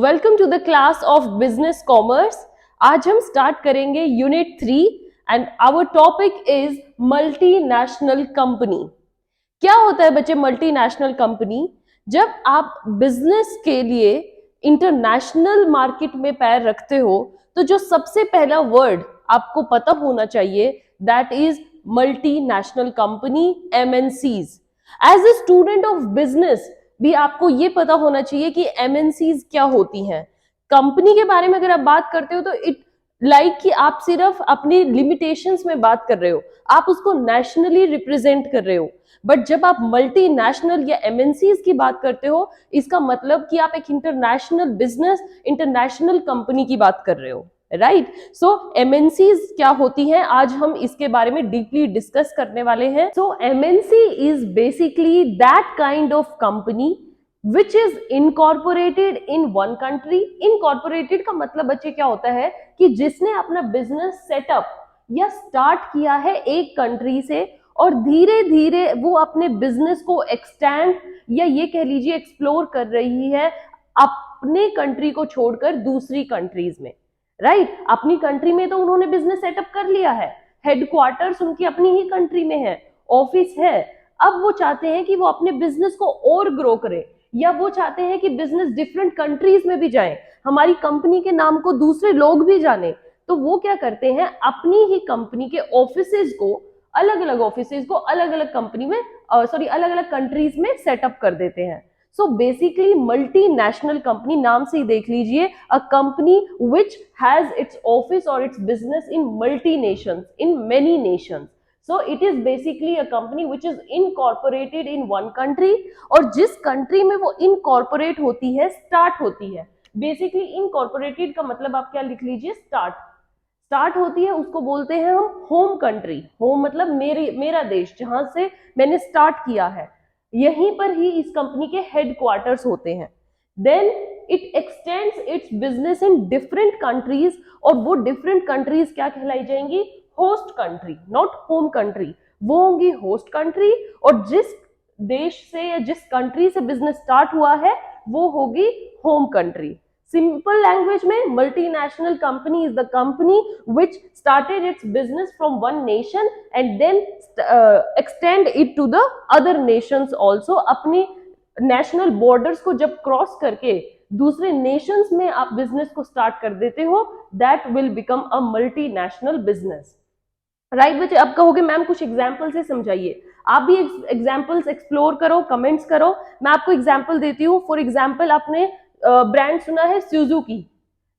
Welcome to the class of business commerce. आज हम start करेंगे unit 3 and our topic is multinational company. क्या होता है बच्चे मल्टीनेशनल कंपनी? जब आप बिजनेस के लिए इंटरनेशनल मार्केट में पैर रखते हो तो जो सबसे पहला वर्ड आपको पता होना चाहिए that is multinational company, MNCs. As a student of business भी आपको ये पता होना चाहिए कि एमएनसीज क्या होती हैं। कंपनी के बारे में अगर आप बात करते हो तो इट लाइक कि आप सिर्फ अपनी लिमिटेशंस में बात कर रहे हो, आप उसको नेशनली रिप्रेजेंट कर रहे हो। बट जब आप मल्टीनेशनल या एमएनसीज की बात करते हो, इसका मतलब कि आप एक इंटरनेशनल बिजनेस, इंटरनेशनल कंपनी की बात कर रहे हो, राइट? सो एमएनसीज क्या होती हैं, आज हम इसके बारे में डीपली डिस्कस करने वाले हैं। So MNC is basically that kind of company which is incorporated in one country। incorporated का मतलब बच्चे क्या होता है कि जिसने अपना बिजनेस सेटअप या स्टार्ट किया है एक कंट्री से और धीरे धीरे वो अपने बिजनेस को एक्सटेंड या ये कह लीजिए एक्सप्लोर कर रही है अपने कंट्री को छोड़कर दूसरी कंट्रीज में, राइट? अपनी कंट्री में तो उन्होंने बिजनेस सेटअप कर लिया है, हेडक्वार्टर्स उनकी अपनी ही कंट्री में है, ऑफिस है। अब वो चाहते हैं कि वो अपने बिजनेस को और ग्रो करें या वो चाहते हैं कि बिजनेस डिफरेंट कंट्रीज में भी जाए, हमारी कंपनी के नाम को दूसरे लोग भी जाने। तो वो क्या करते हैं, अपनी ही कंपनी के ऑफिसेज को अलग अलग कंपनी में अलग अलग कंट्रीज में सेटअप कर देते हैं। सो बेसिकली मल्टीनेशनल कंपनी, नाम से ही देख लीजिए, a company which has its office और its business in multi nations, in many nations. So it is basically a company which is incorporated in one country, और जिस कंट्री में वो incorporate होती है, स्टार्ट होती है। बेसिकली incorporated का मतलब आप क्या लिख लीजिए, स्टार्ट होती है, उसको बोलते हैं हम होम कंट्री। होम मतलब मेरा देश, जहां से मैंने स्टार्ट किया है, यहीं पर ही इस कंपनी के हेडक्वार्टर्स होते हैं। Then it extends its business in different countries, और वो डिफरेंट कंट्रीज क्या कहलाई जाएंगी, host country, not home country. वो होंगी होस्ट कंट्री, और जिस देश से या जिस कंट्री से बिजनेस स्टार्ट हुआ है वो होगी होम कंट्री। सिंपल लैंग्वेज में multinational company is the company which started its business from one nation and then extend it to the other nations also. अपनी नेशनल बॉर्डर्स को जब क्रॉस करके दूसरे नेशंस में आप बिजनेस को स्टार्ट कर देते हो, that will become a multinational business, right बच्चे? अब कहोगे मैम कुछ एग्जाम्पल से समझाइए, आप भी एग्जाम्पल्स एक्सप्लोर करो, कमेंट्स करो। मैं आपको एग्जाम्पल देती हूँ। फॉर एग्जाम्पल आपने ब्रांड सुना है Suzuki,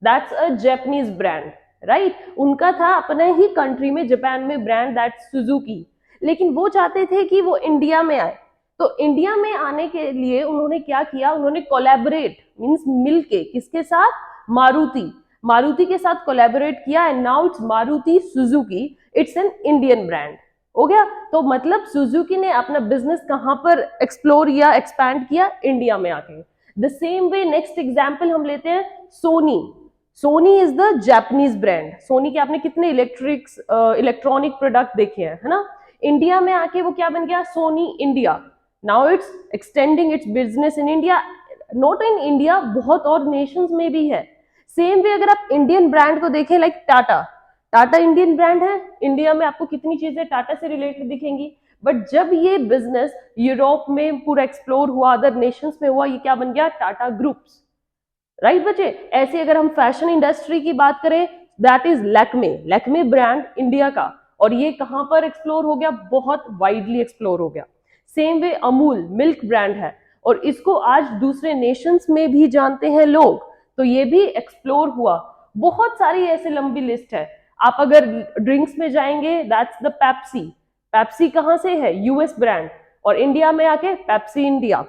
that's a Japanese brand, right? उनका था अपने ही कंट्री में, जापान में, ब्रांड दैट्स सुजुकी। लेकिन वो चाहते थे कि वो इंडिया में आए, तो इंडिया में आने के लिए उन्होंने क्या किया, उन्होंने कोलैबोरेट मींस मिलके, किसके साथ, मारुति के साथ कोलैबोरेट किया, and now it's Maruti Suzuki, it's an Indian brand, हो गया। तो मतलब सुजुकी ने अपना बिजनेस कहां पर एक्सप्लोर या एक्सपैंड किया, इंडिया में आके। The same way next example हम लेते हैं Sony is the Japanese brand. Sony के आपने कितने इलेक्ट्रॉनिक प्रोडक्ट देखे हैं, है ना? इंडिया में आके वो क्या बन गया, Sony India. Now it's extending its business in India, not in India, बहुत और नेशंस में भी है। सेम वे अगर आप इंडियन ब्रांड को देखें, लाइक टाटा इंडियन ब्रांड है, इंडिया में आपको कितनी चीजें टाटा से रिलेटेड दिखेंगी। बट जब ये बिजनेस यूरोप में पूरा एक्सप्लोर हुआ, अदर नेशंस में हुआ, ये क्या बन गया, टाटा ग्रुप्स, राइट बच्चे? ऐसे अगर हम फैशन इंडस्ट्री की बात करें, that is Lakme brand India का, और ये कहां पर एक्सप्लोर हो गया, बहुत वाइडली एक्सप्लोर हो गया। Same way Amul milk brand है, और इसको आज दूसरे नेशंस में भी जानते हैं लोग, तो ये भी एक्सप्लोर हुआ। बहुत सारी ऐसे लंबी लिस्ट है। आप अगर ड्रिंक्स में जाएंगे, दैट्स द पेप्सी कहां से है, यूएस ब्रांड, और इंडिया में आके पेप्सी इंडिया,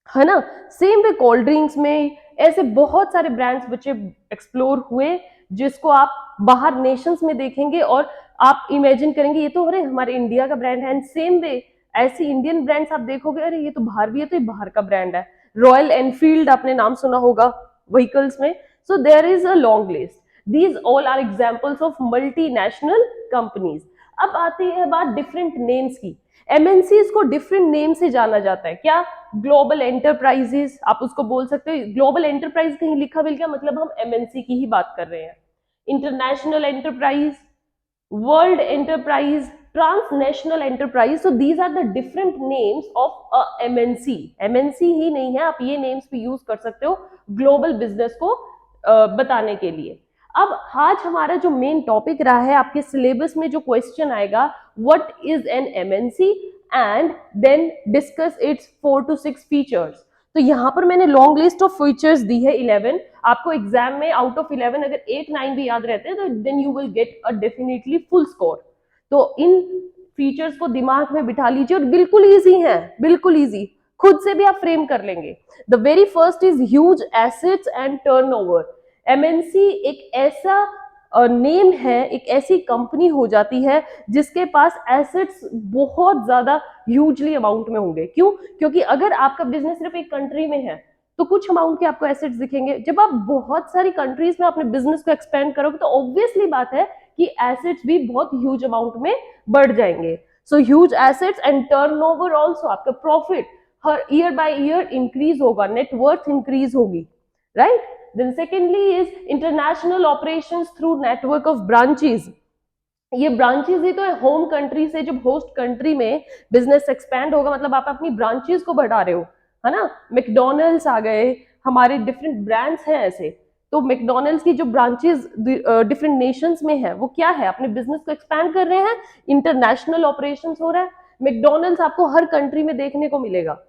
है ना? सेम वे कोल्ड ड्रिंक्स में ऐसे बहुत सारे ब्रांड्स बच्चे एक्सप्लोर हुए, जिसको आप बाहर नेशंस में देखेंगे और आप इमेजिन करेंगे ये तो अरे हमारे इंडिया का ब्रांड है। एंड सेम वे ऐसी इंडियन ब्रांड्स आप देखोगे, अरे ये तो बाहर भी है, तो ये बाहर का ब्रांड है। रॉयल एनफील्ड आपने नाम सुना होगा व्हीकल्स में। So there is a long list. These all are examples of multinational companies. अब आती है बात डिफरेंट नेम्स की। एमएनसीज को डिफरेंट नेम से जाना जाता है, क्या? ग्लोबल एंटरप्राइजेस आप उसको बोल सकते हो। ग्लोबल एंटरप्राइज कहीं लिखा मिल गया, मतलब हम एमएनसी की ही बात कर रहे हैं। International enterprise, world enterprise, transnational enterprise, so these are the different names of a MNC। MNC ही नहीं है, आप ये names भी यूज कर सकते हो ग्लोबल बिजनेस को बताने के लिए। अब आज हमारा जो मेन टॉपिक रहा है, आपके सिलेबस में जो क्वेश्चन आएगा, what is an MNC and then discuss its 4 to 6 features. तो यहाँ पर मैंने लॉन्ग लिस्ट ऑफ फीचर्स दी है 11। आपको एग्जाम में आउट ऑफ 11 अगर 8-9 भी याद रहते हैं तो then you will get a definitely full score. तो इन फीचर्स को दिमाग में बिठा लीजिए, और बिल्कुल इजी है, बिल्कुल इजी, खुद से भी आप फ्रेम कर लेंगे। The very first is huge assets and turnover. MNC एक ऐसा नेम है, एक ऐसी कंपनी हो जाती है जिसके पास एसेट्स बहुत ज्यादा ह्यूजली अमाउंट में होंगे। क्यों? क्योंकि अगर आपका बिजनेस सिर्फ एक कंट्री में है तो कुछ अमाउंट के आपको एसेट्स दिखेंगे। जब आप बहुत सारी कंट्रीज में अपने बिजनेस को एक्सपेंड करोगे तो ऑब्वियसली बात है कि एसेट्स भी बहुत ह्यूज अमाउंट में बढ़ जाएंगे। So huge assets and turnover also, आपका प्रॉफिट हर ईयर बाय ईयर इंक्रीज होगा, नेटवर्थ इंक्रीज होगी, right? Then secondly is international operations through network of branches। ये ब्रांचेस ही तो है, होम कंट्री से जब होस्ट कंट्री में बिजनेस एक्सपैंड होगा मतलब आप अपनी ब्रांचेस को बढ़ा रहे हो, है ना? मैकडॉनल्ड्स आ गए, हमारे डिफरेंट ब्रांड्स हैं ऐसे। तो मैकडॉनल्ड्स की जो ब्रांचेस डिफरेंट नेशंस में है वो क्या है? अपने बिजनेस को एक्सपैंड कर रहे हैं, इंटरनेशनल ऑपरेशंस हो रहा है। मैकडॉनल्ड्स आपको हर कंट्री में देखने को मिलेगा,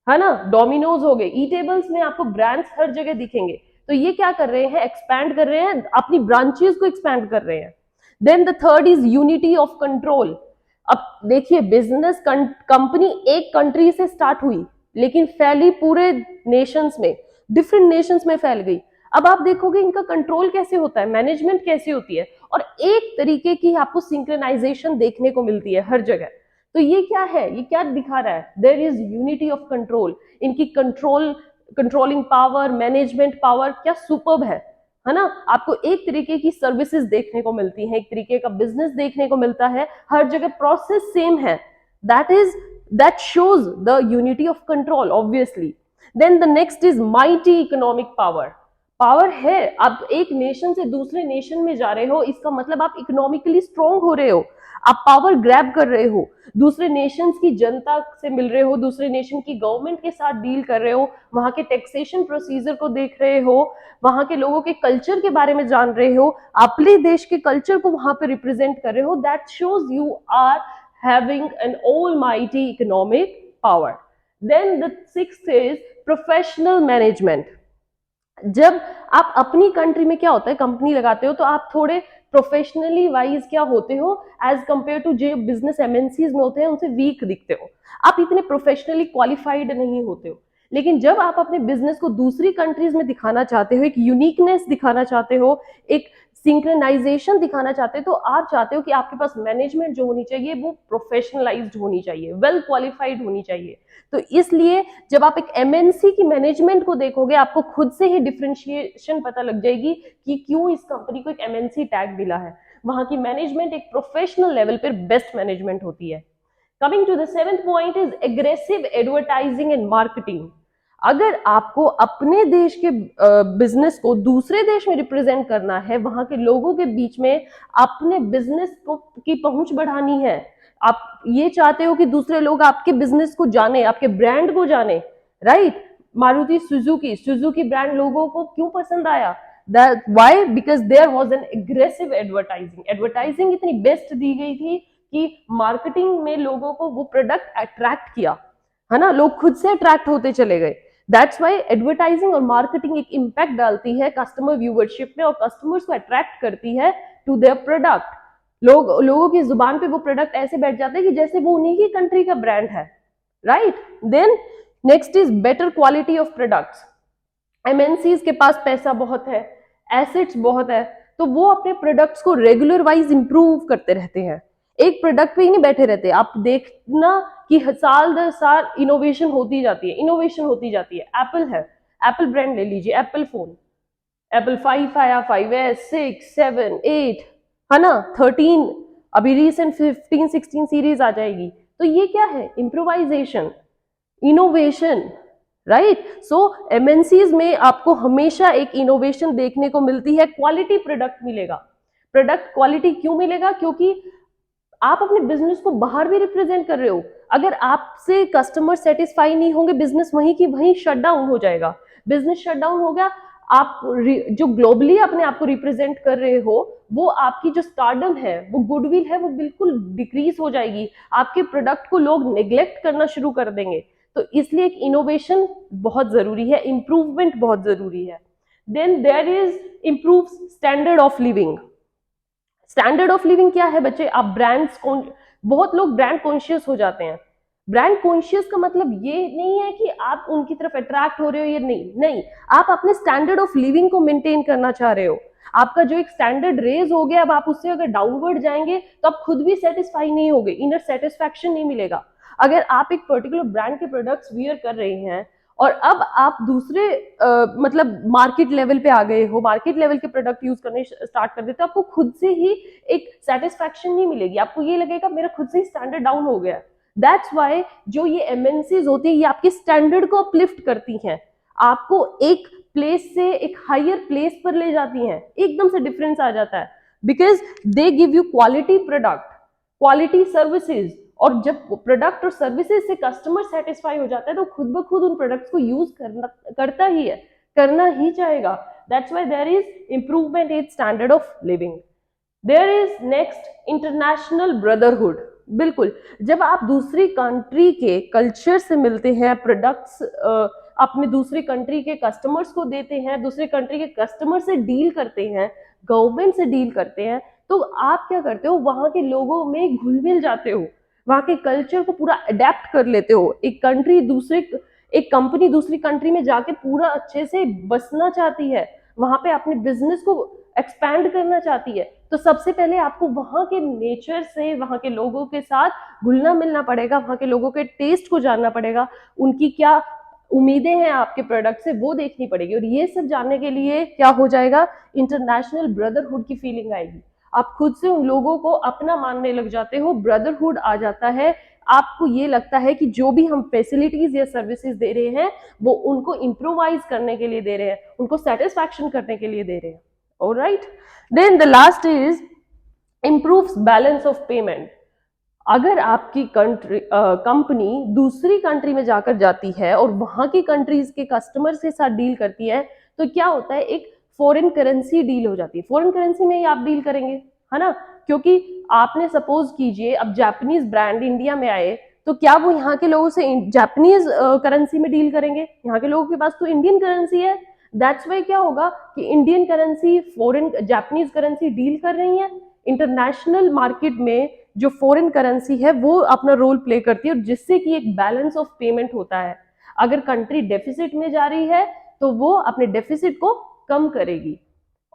है ना? डोमिनोज हो गए, ई टेबल्स में आपको ब्रांड्स हर जगह दिखेंगे। तो ये क्या कर रहे हैं? एक्सपैंड कर रहे हैं, अपनी ब्रांचेस को एक्सपैंड कर रहे हैं। Then the third is unity of control. अब देखिए, बिजनेस कंपनी एक कंट्री से स्टार्ट हुई लेकिन फैली पूरे नेशंस में, डिफरेंट नेशंस में फैल गई। अब आप देखोगे इनका कंट्रोल कैसे होता है, मैनेजमेंट कैसी होती है, और एक तरीके की आपको सिंक्रोनाइजेशन देखने को मिलती है हर जगह। तो ये क्या है? ये क्या दिखा रहा है? There is unity of control. इनकी कंट्रोलिंग पावर, मैनेजमेंट पावर क्या सुपर्ब है ना? आपको एक तरीके की सर्विसेज देखने को मिलती है, एक तरीके का बिजनेस देखने को मिलता है, हर जगह प्रोसेस सेम है। That shows the unity of control obviously. Then the next is mighty economic power. Power है, आप एक नेशन से दूसरे नेशन में जा रहे हो, इसका मतलब आप इकोनॉमिकली स्ट्रांग हो रहे हो, आप पावर ग्रैब कर रहे हो, दूसरे नेशंस की जनता से मिल रहे हो, दूसरे नेशन की गवर्नमेंट के साथ डील कर रहे हो, वहां के टैक्सेशन प्रोसीजर को देख रहे हो, वहां के लोगों के कल्चर के बारे में जान रहे हो, अपने देश के कल्चर को वहां पे रिप्रेजेंट कर रहे हो। That shows you are having an almighty economic power. Then the sixth is professional management. जब आप अपनी कंट्री में क्या होता है, कंपनी लगाते हो तो आप थोड़े प्रोफेशनली वाइज क्या होते हो एज कंपेयर टू जो बिजनेस एमएनसीज में होते हैं उनसे वीक दिखते हो, आप इतने प्रोफेशनली क्वालिफाइड नहीं होते हो। लेकिन जब आप अपने बिजनेस को दूसरी कंट्रीज में दिखाना चाहते हो, एक यूनिकनेस दिखाना चाहते हो, एक सिंक्रोनाइजेशन दिखाना चाहते हो, तो आप चाहते हो कि आपके पास मैनेजमेंट जो होनी चाहिए वो प्रोफेशनलाइज्ड होनी चाहिए, वेल क्वालिफाइड होनी चाहिए। तो इसलिए जब आप एक एमएनसी की मैनेजमेंट को देखोगे आपको खुद से ही डिफरेंशिएशन पता लग जाएगी कि क्यों इस कंपनी को एक एमएनसी टैग मिला है। वहां की मैनेजमेंट एक प्रोफेशनल लेवल पर बेस्ट मैनेजमेंट होती है। Coming to the seventh point is aggressive advertising and marketing. अगर आपको अपने देश के बिजनेस को दूसरे देश में रिप्रेजेंट करना है, वहां के लोगों के बीच में अपने बिजनेस को की पहुंच बढ़ानी है, आप ये चाहते हो कि दूसरे लोग आपके बिजनेस को जाने, आपके ब्रांड को जाने, राइट? मारुति सुजुकी ब्रांड लोगों को क्यों पसंद आया? That why? Because there was an aggressive advertising इतनी बेस्ट दी गई थी कि मार्केटिंग में लोगों को वो प्रोडक्ट अट्रैक्ट किया, है ना? लोग खुद से अट्रैक्ट होते चले गए। दैट्स वाई एडवर्टाइजिंग और मार्केटिंग एक इम्पैक्ट डालती है कस्टमर व्यूवरशिप में और कस्टमर्स को अट्रैक्ट करती है टू देयर प्रोडक्ट। लोगों की जुबान पे वो प्रोडक्ट ऐसे बैठ जाते हैं कि जैसे वो उन्हीं की कंट्री का ब्रांड है, right? Then next is better quality of products. MNCs के पास पैसा बहुत है, एसेट्स बहुत है, तो वो अपने प्रोडक्ट्स को रेगुलर वाइज इंप्रूव करते रहते हैं, एक प्रोडक्ट पे ही नहीं बैठे रहते। आप देखना कि साल दर साल इनोवेशन होती जाती है। एप्पल है, एप्पल ब्रांड ले लीजिए, एप्पल फोन, एप्पल 5 आया, 5S, 6, 7, 8, है ना, 13, अभी रिसेंट 15-16 सीरीज आ जाएगी। तो ये क्या है? Improvisation, innovation, right? So MNCs में आपको हमेशा एक इनोवेशन देखने को मिलती है, क्वालिटी प्रोडक्ट मिलेगा। प्रोडक्ट क्वालिटी क्यों मिलेगा? क्योंकि आप अपने बिजनेस को बाहर भी रिप्रेजेंट कर रहे हो। अगर आपसे कस्टमर सेटिस्फाई नहीं होंगे, बिजनेस वहीं की वहीं शट डाउन हो जाएगा। बिजनेस शट डाउन हो गया, आप जो ग्लोबली अपने आप को रिप्रेजेंट कर रहे हो, वो आपकी जो स्टारडम है, वो गुडविल है, वो बिल्कुल डिक्रीज हो जाएगी। आपके प्रोडक्ट को लोग नेग्लेक्ट करना शुरू कर देंगे। तो इसलिए एक इनोवेशन बहुत जरूरी है, इंप्रूवमेंट बहुत जरूरी है। Then there is improve standard of living. Standard of living क्या है बच्चे? आप ब्रांड्स, बहुत लोग ब्रांड कॉन्शियस हो जाते हैं। ब्रांड कॉन्शियस का मतलब ये नहीं है कि आप उनकी तरफ अट्रैक्ट हो रहे हो, ये नहीं, आप अपने स्टैंडर्ड ऑफ लिविंग को मेंटेन करना चाह रहे हो। आपका जो एक स्टैंडर्ड रेज हो गया, अब आप उससे अगर डाउनवर्ड जाएंगे तो आप खुद भी सेटिस्फाई नहीं होगे, इनर सेटिस्फैक्शन नहीं मिलेगा। अगर आप एक पर्टिकुलर ब्रांड के प्रोडक्ट्स वियर कर रहे हैं और अब आप दूसरे मतलब मार्केट लेवल पे आ गए हो, मार्केट लेवल के प्रोडक्ट यूज करने स्टार्ट कर देते हो, आपको खुद से ही एक सेटिस्फैक्शन नहीं मिलेगी। आपको ये लगेगा मेरा खुद से ही स्टैंडर्ड डाउन हो गया। दैट्स वाई जो ये एमएनसीज होती है, ये आपके स्टैंडर्ड को अपलिफ्ट करती हैं, आपको एक प्लेस से एक हायर प्लेस पर ले जाती हैं, एकदम से डिफरेंस आ जाता है। Because they give you quality product, quality services, और जब प्रोडक्ट और सर्विसेज से कस्टमर सेटिस्फाई हो जाता है तो खुद ब खुद उन प्रोडक्ट्स को यूज करता ही है, करना ही चाहेगा। That's why there is improvement in standard of living. There is next international brotherhood. बिल्कुल, जब आप दूसरी कंट्री के कल्चर से मिलते हैं, प्रोडक्ट्स अपने दूसरी कंट्री के कस्टमर्स को देते हैं, दूसरे कंट्री के कस्टमर से डील करते हैं, गवर्नमेंट से डील करते हैं, तो आप क्या करते हो? वहां के लोगों में घुल मिल जाते हो, वहां के कल्चर को पूरा अडेप्ट कर लेते हो। एक कंपनी दूसरी कंट्री में जाके पूरा अच्छे से बसना चाहती है, वहां पे अपने बिजनेस को एक्सपैंड करना चाहती है, तो सबसे पहले आपको वहां के नेचर से, वहां के लोगों के साथ घुलना मिलना पड़ेगा, वहां के लोगों के टेस्ट को जानना पड़ेगा, उनकी क्या उम्मीदें हैं आपके प्रोडक्ट से वो देखनी पड़ेगी। और ये सब जानने के लिए क्या हो जाएगा? इंटरनेशनल ब्रदरहुड की फीलिंग आएगी। आप खुद से उन लोगों को अपना मानने लग जाते हो, ब्रदरहुड आ जाता है। आपको ये लगता है कि जो भी हम फैसिलिटीज या सर्विसेज दे रहे हैं वो उनको इम्प्रोवाइज करने के लिए दे रहे हैं, उनको सेटिस्फैक्शन करने के लिए दे रहे हैं। Alright, then the last is improves balance of payment. अगर आपकी कंपनी दूसरी कंट्री में जाकर जाती है और वहां की कंट्रीज के कस्टमर के साथ डील करती है, तो क्या होता है? एक फॉरेन करेंसी डील हो जाती है। फॉरेन करेंसी में ही आप डील करेंगे, है ना? क्योंकि आपने सपोज कीजिए अब जापानीज ब्रांड इंडिया में आए, तो क्या वो यहाँ के लोगों से जापानीज करेंसी में डील करेंगे? यहाँ के लोगों के पास तो इंडियन करेंसी है। दैट्स वाई क्या होगा कि Indian currency foreign Japanese currency deal कर रही है, इंटरनेशनल मार्केट में जो फॉरेन करेंसी है वो अपना रोल प्ले करती है, और जिससे कि एक बैलेंस ऑफ पेमेंट होता है। अगर कंट्री डेफिसिट में जा रही है तो वो अपने डेफिसिट को कम करेगी।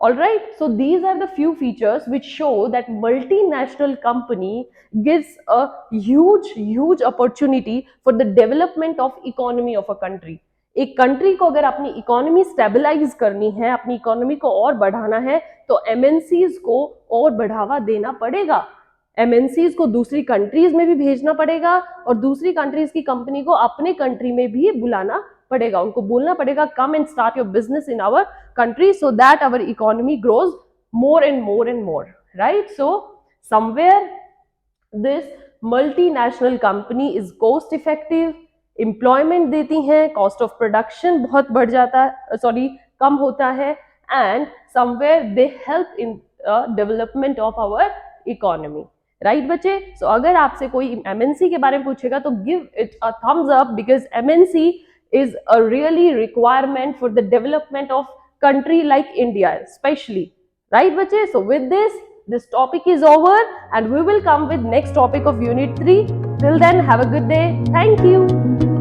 Alright, so these are the few features which show that multinational company gives a huge opportunity for the development of economy of a country. एक कंट्री को अगर अपनी इकोनॉमी स्टेबलाइज करनी है, अपनी इकोनॉमी को और बढ़ाना है, तो एमएनसीज को और बढ़ावा देना पड़ेगा। एमएनसीज को दूसरी कंट्रीज में भी भेजना पड़ेगा और दूसरी कंट्रीज की कंपनी को अपने कंट्री में भी बुलाना पड़ेगा, उनको बोलना पड़ेगा come and start your business in our country so that our economy grows more and more, right? So somewhere this multinational company is cost effective, employment देती हैं, cost of production बहुत बढ़ जाता है, कम होता है, and somewhere they help in development of our economy, right बच्चे? So अगर आपसे कोई MNC के बारे में पूछेगा तो give it a thumbs up because MNC is a really requirement for the development of country like India especially, right bache? So with this topic is over and we will come with next topic of unit 3. Till then, have a good day. Thank you.